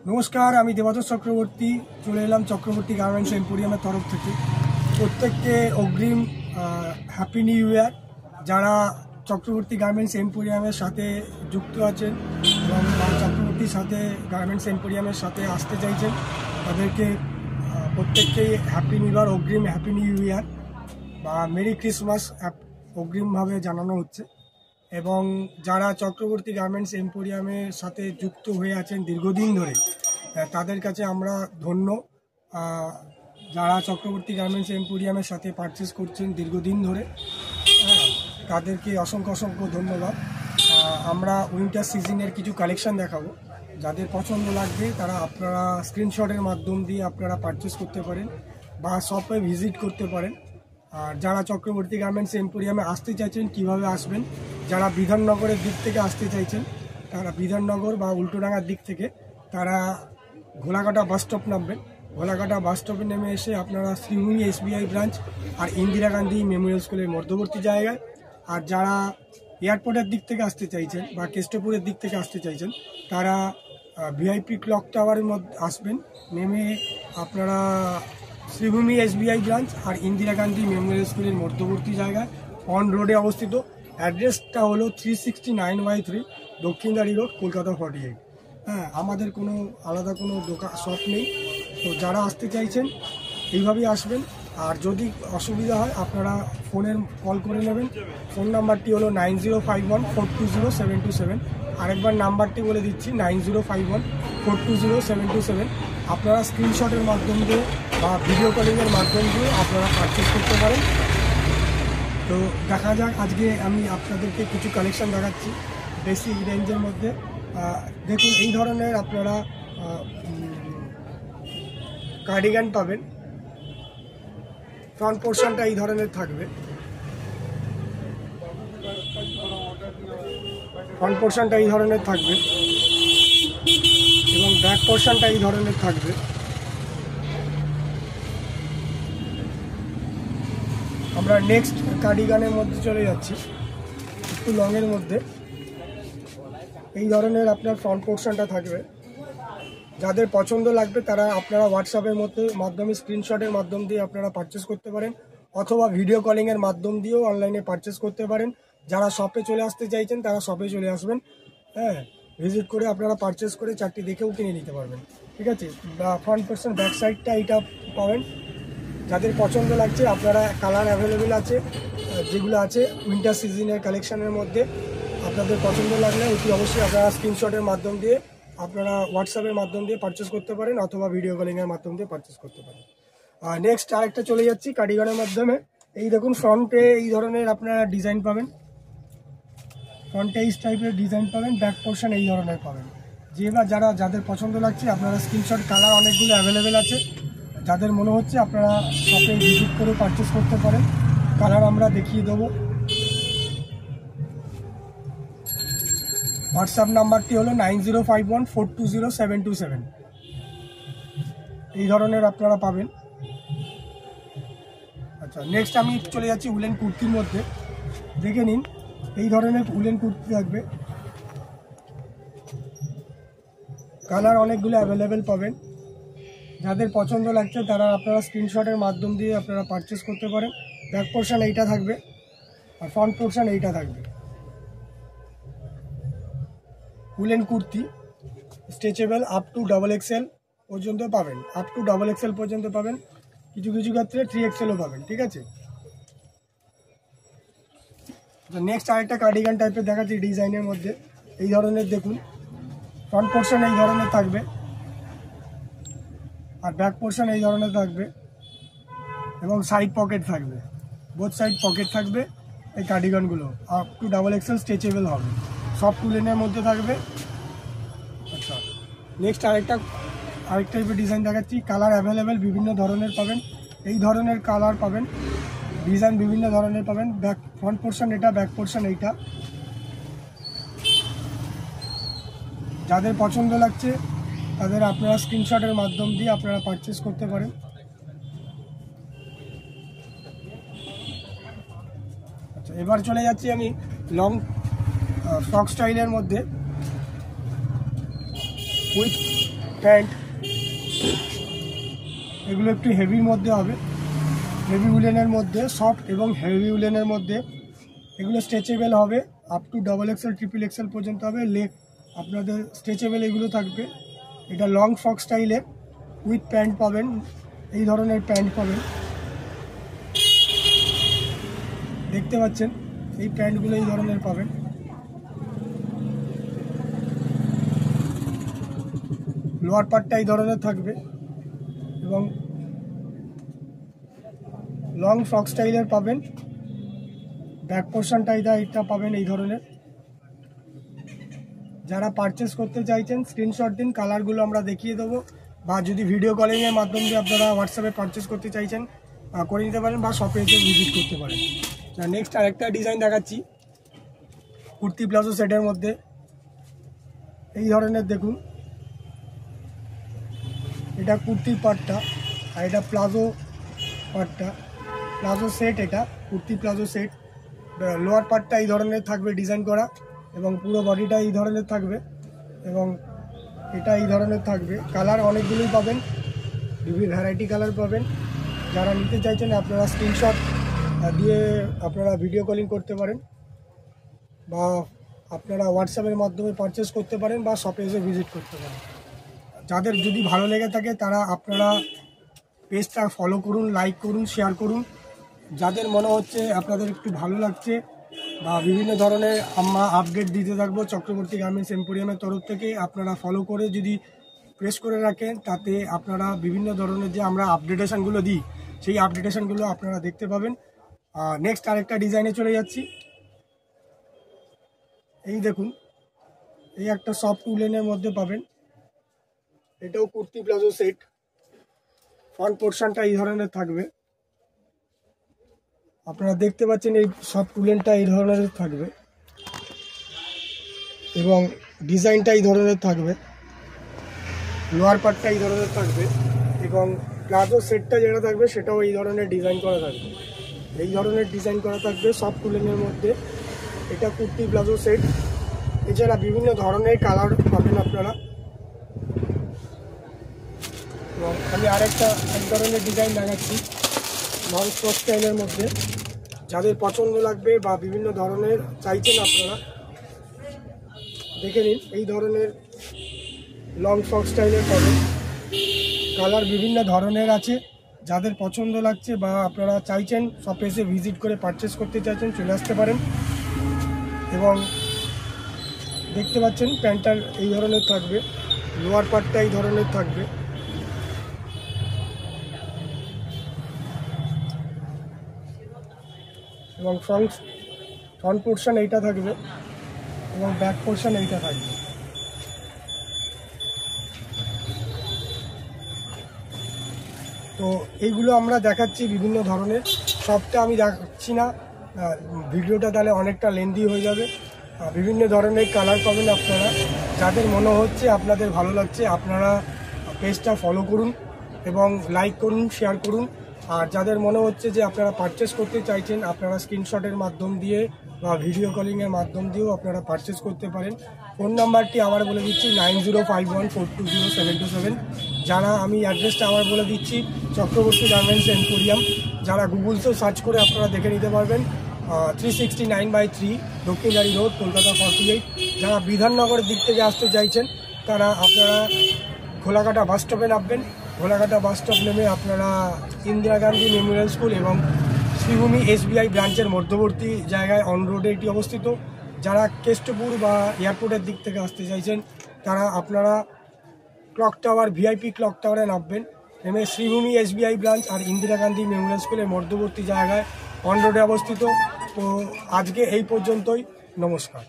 नमस्कार আমি দেবাদর চক্রবর্তী চলে এলাম চক্রবর্তী গার্মেন্টস এম্পোরিয়ামের তরফ থেকে প্রত্যেককে অগ্রিম হ্যাপি নিউ ইয়ার। যারা চক্রবর্তী গার্মেন্টস এম্পোরিয়ামের সাথে যুক্ত আছেন এবং চক্রবর্তীর সাথে গার্মেন্টস এম্পোরিয়ামের সাথে আসতে চাইছেন তাদেরকে প্রত্যেককেই হ্যাপি নিউ ইয়ার, অগ্রিম হ্যাপি নিউ ইয়ার বা মেরি ক্রিসমাস অগ্রিমভাবে জানানো হচ্ছে। এবং যারা চক্রবর্তী গার্মেন্টস এম্পোরিয়ামের সাথে যুক্ত হয়ে আছেন দীর্ঘদিন ধরে তাদের কাছে আমরা ধন্য। যারা চক্রবর্তী গার্মেন্টস এম্পোরিয়ামের সাথে পারচেস করছেন দীর্ঘদিন ধরে তাদেরকে অসংখ্য অসংখ্য ধন্যবাদ। আমরা উইন্টার সিজনের কিছু কালেকশন দেখাবো, যাদের পছন্দ লাগবে তারা আপনারা স্ক্রিনশটের মাধ্যম দিয়ে আপনারা পারচেস করতে পারেন বা শপে ভিজিট করতে পারেন। আর যারা চক্রবর্তী গার্মেন্টস এম্পোরিয়ামে আসতে চাইছেন কিভাবে আসবেন, যারা বিধাননগরের দিক থেকে আসতে চাইছেন তারা বিধাননগর বা উল্টোডাঙ্গার দিক থেকে তারা ঘোলাঘাটা বাস স্টপ নামবেন। ঘোলাঘাটা বাস স্টপে নেমে এসে আপনারা শ্রীভূমি SBI ব্রাঞ্চ আর ইন্দিরা গান্ধী মেমোরিয়াল স্কুলের মধ্যবর্তী জায়গায়। আর যারা এয়ারপোর্টের দিক থেকে আসতে চাইছেন বা কেষ্টপুরের দিক থেকে আসতে চাইছেন তারা VIP ক্লক টাওয়ারের মধ্যে আসবেন। নেমে আপনারা শ্রীভূমি SBI ব্রাঞ্চ আর ইন্দিরা গান্ধী মেমোরিয়াল স্কুলের মধ্যবর্তী জায়গায় অন রোডে অবস্থিত। অ্যাড্রেসটা হলো 369/3 দক্ষিণদারি রোড, কলকাতা 48। আমাদের কোনো আলাদা কোনো দোকান শপ নেই। তো যারা আসতে চাইছেন এইভাবেই আসবেন। আর যদি অসুবিধা হয় আপনারা ফোনের কল করে নেবেন। ফোন নাম্বারটি হলো 9051420727। আরেকবার নাম্বারটি বলে দিচ্ছি 9051420727। আপনারা স্ক্রিনশটের মাধ্যম দিয়ে বা ভিডিও কলিংয়ের মাধ্যম দিয়ে আপনারা পারচেস করতে পারেন। তো দেখা যাক, আজকে আমি আপনাদেরকে কিছু কালেকশন দেখাচ্ছি বেসিক রেঞ্জের মধ্যে। দেখুন, এই ধরনের আপনারা কার্ডিগান পাবেন। ফ্রন্ট পোর্শনটা এই ধরনের থাকবে, ফ্রন্ট পোর্শনটা এই ধরনের থাকবে এবং ব্যাক পোর্শনটা এই ধরনের থাকবে। আমরা নেক্সট কার্ডিগানের মধ্যে চলে যাচ্ছি, একটু লংয়ের মধ্যে। এই ধরনের আপনার ফ্রন্ট পোর্শনটা থাকবে। যাদের পছন্দ লাগবে তারা আপনারা হোয়াটসঅ্যাপের মাধ্যমে স্ক্রিনশটের মাধ্যম দিয়ে আপনারা পারচেস করতে পারেন অথবা ভিডিও কলিংয়ের মাধ্যম দিয়েও অনলাইনে পারচেস করতে পারেন। যারা শপে চলে আসতে চাইছেন তারা শপে চলে আসবেন। ভিজিট করে আপনারা পারচেস করে চারটি দেখেও কিনে নিতে পারবেন। ঠিক আছে, ফ্রন্ট পোর্শন ব্যাক সাইডটা এইটা পাবেন। যাদের পছন্দ লাগছে আপনারা কালার অ্যাভেলেবেল আছে, যেগুলো আছে উইন্টার সিজনের কালেকশনের মধ্যে আপনাদের পছন্দ লাগলে অতি অবশ্যই আপনারা স্ক্রিনশটের মাধ্যম দিয়ে আপনারা হোয়াটসঅ্যাপের মাধ্যম দিয়ে পারচেস করতে পারেন অথবা ভিডিও কলিংয়ের মাধ্যম দিয়ে পারচেস করতে পারেন। নেক্সট আরেকটা চলে যাচ্ছি কার্ডিগানের মাধ্যমে। এই দেখুন, ফ্রন্টে এই ধরনের আপনারা ডিজাইন পাবেন, ফ্রন্টে এই টাইপের ডিজাইন পাবেন, ব্যাক পোর্শন এই ধরনের পাবেন। যাদের পছন্দ লাগছে আপনারা স্ক্রিনশট, কালার অনেকগুলো অ্যাভেলেবেল আছে। যাদের মনে হচ্ছে আপনারা শপে ভিজিট করে পারচেস করতে পারেন। কালার আমরা দেখিয়ে দেবো। হোয়াটসঅ্যাপ নাম্বারটি হলো 9051420727। এই ধরনের আপনারা পাবেন। আচ্ছা, নেক্সট আমি চলে যাচ্ছি উলেন কুর্তির মধ্যে। দেখে নিন, এই ধরনের উলেন কুর্তি থাকবে। কালার অনেকগুলো অ্যাভেলেবেল পাবেন। যাদের পছন্দ লাগছে তারা আপনারা স্ক্রিনশটের মাধ্যম দিয়ে আপনারা পারচেস করতে পারেন। ব্যাক পোর্শন এইটা থাকবে আর ফ্রন্ট পোর্শন এইটা থাকবে। Woollen kurti stretchable up to XXL পর্যন্ত পাবেন, আপ টু XXL পর্যন্ত পাবেন। কিছু কিছু ক্ষেত্রে 3XLও পাবেন। ঠিক আছে, নেক্সট আরেকটা কার্ডিগান টাইপের দেখাচ্ছি ডিজাইনের মধ্যে। এই ধরনের দেখুন, ফ্রন্ট পোর্শন এই ধরনের থাকবে আর ব্যাক পোর্শন এই ধরনের থাকবে এবং সাইড পকেট থাকবে, বোথ সাইড পকেট থাকবে। এই কার্ডিগানগুলো আপ টু XXL স্ট্রেচেবল হবে, সফট উলেনের মধ্যে থাকবে। আচ্ছা, নেক্সট আরেক টাইপের ডিজাইন দেখাচ্ছি। কালার অ্যাভেলেবেল বিভিন্ন ধরনের পাবেন। এই ধরনের কালার পাবেন, ডিজাইন বিভিন্ন ধরনের পাবেন। ব্যাক ফ্রন্ট পোর্শন এটা, ব্যাক পোর্শন এইটা। যাদের পছন্দ লাগছে তাদের আপনারা স্ক্রিনশটের মাধ্যম দিয়ে আপনারা পারচেস করতে পারেন। আচ্ছা, এবার চলে যাচ্ছি আমি লং ফ্রক স্টাইলের মধ্যে। উইথ প্যান্ট, এগুলো একটু হেভির মধ্যে হবে, হেভি উলেনের মধ্যে, সফট এবং হেভি উলেনের মধ্যে। এগুলো স্ট্রেচেবল হবে, আপ টু XXL XXL পর্যন্ত হবে। লেগ আপনাদের স্ট্রেচেবল এগুলো থাকবে। এটা লং ফ্রক স্টাইলের উইথ প্যান্ট পাবেন, এই ধরনের প্যান্ট পাবেন, দেখতে পাচ্ছেন এই প্যান্টগুলো এই ধরনের পাবেন। লোয়ার পার্টটা এই ধরনের থাকবে এবং লং ফ্রক স্টাইলের পাবেন। ব্যাক পোর্শনটা এটা পাবেন এই ধরনের। যারা পারচেস করতে চাইছেন স্ক্রিনশট দিন, কালারগুলো আমরা দেখিয়ে দেবো, বা যদি ভিডিও কলিংয়ের মাধ্যমে আপনারা হোয়াটসঅ্যাপে পারচেস করতে চাইছেন করে নিতে পারেন, বা শপে এসে ভিজিট করতে পারেন। নেক্সট আরেকটা ডিজাইন দেখাচ্ছি কুর্তি প্লাজো সেটের মধ্যে। এই ধরনের দেখুন, এটা কুর্তির পার্টটা আর এটা প্লাজো পার্টটা, প্লাজো সেট, এটা কুর্তি প্লাজো সেট। লোয়ার পার্টটা এই ধরনের থাকবে ডিজাইন করা এবং পুরো বডিটা এই ধরনের থাকবে এবং এটা এই ধরনের থাকবে। কালার অনেকগুলোই পাবেন, বিভিন্ন ভ্যারাইটি কালার পাবেন। যারা নিতে চাইছেন আপনারা স্ক্রিনশট দিয়ে আপনারা ভিডিও কলিং করতে পারেন, বা আপনারা হোয়াটসঅ্যাপের মাধ্যমে পারচেস করতে পারেন, বা শপে এসে ভিজিট করতে পারেন। যাদের যদি ভালো লেগে থাকে তারা আপনারা পেজটা ফলো করুন, লাইক করুন, শেয়ার করুন। যাদের মনে হচ্ছে আপনাদের একটু ভালো লাগছে বা বিভিন্ন ধরনের আমরা আপডেট দিতে থাকবো চক্রবর্তী গার্মেন্টস এম্পোরিয়ামের তরফ থেকে, আপনারা ফলো করে যদি প্রেস করে রাখেন তাতে আপনারা বিভিন্ন ধরনের যে আমরা আপডেটেশনগুলো দিই সেই আপডেটেশনগুলো আপনারা দেখতে পাবেন। নেক্সট আরেকটা ডিজাইনে চলে যাচ্ছি। এই দেখুন, এই একটা সফট উলেনের মধ্যে পাবেন, এটাও কুর্তি প্লাজো সেট। ফ্রন্ট পোর্শনটা এই ধরনের থাকবে, আপনারা দেখতে পাচ্ছেন এই সফট উলেনটা এই ধরনের থাকবে এবং ডিজাইনটা এই ধরনের থাকবে। লোয়ার পার্টটা এই ধরনের থাকবে এবং প্লাজো সেটটা যেটা থাকবে সেটাও এই ধরনের ডিজাইন করা থাকবে, এই ধরনের ডিজাইন করা থাকবে সফট উলেনের মধ্যে। এটা কুর্তি প্লাজো সেট। এছাড়া বিভিন্ন ধরনের কালার পাবেন আপনারা। এবং আমি আরেকটা এক ধরনের ডিজাইন দেখাচ্ছি লং ফ্রক স্টাইলের মধ্যে। যাদের পছন্দ লাগবে বা বিভিন্ন ধরনের চাইছেন আপনারা দেখে নিন। এই ধরনের লং ফ্রক স্টাইলের পাবেন, কালার বিভিন্ন ধরনের আছে। যাদের পছন্দ লাগছে বা আপনারা চাইছেন শপে এসে ভিজিট করে পারচেস করতে চাইছেন চলে আসতে পারেন। এবং দেখতে পাচ্ছেন প্যান্টটা এই ধরনের থাকবে, লোয়ার পার্টটা এই ধরনের থাকবে এবং ফ্রন্ট পোর্শন এইটা থাকবে এবং ব্যাক পোর্শন এইটা থাকবে। তো এইগুলো আমরা দেখাচ্ছি বিভিন্ন ধরনের, সবটা আমি দেখাচ্ছি না, ভিডিওটা তাহলে অনেকটা লেন্দি হয়ে যাবে। বিভিন্ন ধরনের কালার পাবেন আপনারা। যাদের মনে হচ্ছে আপনাদের ভালো লাগছে আপনারা পেজটা ফলো করুন এবং লাইক করুন, শেয়ার করুন। আর যাদের মনে হচ্ছে যে আপনারা পারচেস করতে চাইছেন আপনারা স্ক্রিনশটের মাধ্যম দিয়ে বা ভিডিও কলিংয়ের মাধ্যম দিয়েও আপনারা পারচেস করতে পারেন। ফোন নাম্বারটি আবার বলে দিচ্ছি 9051420727। যারা আমি অ্যাড্রেসটা আবার বলে দিচ্ছি চক্রবর্তী গার্মেন্টস এম্পোরিয়াম। যারা গুগলসেও সার্চ করে আপনারা দেখে নিতে পারবেন। 369/3 দক্ষিণদারি রোড, কলকাতা 48। যারা বিধাননগরের দিক থেকে আসতে চাইছেন তারা আপনারা ঘোলাঘাটা বাস স্টপে নামবেন। ঘোলাঘাটা বাস স্টপ নেমে আপনারা ইন্দিরা গান্ধী মেমোরিয়াল স্কুল এবং শ্রীভূমি SBI ব্রাঞ্চের মধ্যবর্তী জায়গায় অন রোডে এটি অবস্থিত। যারা কেষ্টপুর বা এয়ারপোর্টের দিক থেকে আসতে চাইছেন তারা আপনারা ক্লক টাওয়ার VIP ক্লক টাওয়ারে নামবেন, নেমে শ্রীভূমি SBI ব্রাঞ্চ আর ইন্দিরা গান্ধী মেমোরিয়াল স্কুলের মধ্যবর্তী জায়গায় অন রোডে অবস্থিত। তো আজকে এই পর্যন্তই, নমস্কার।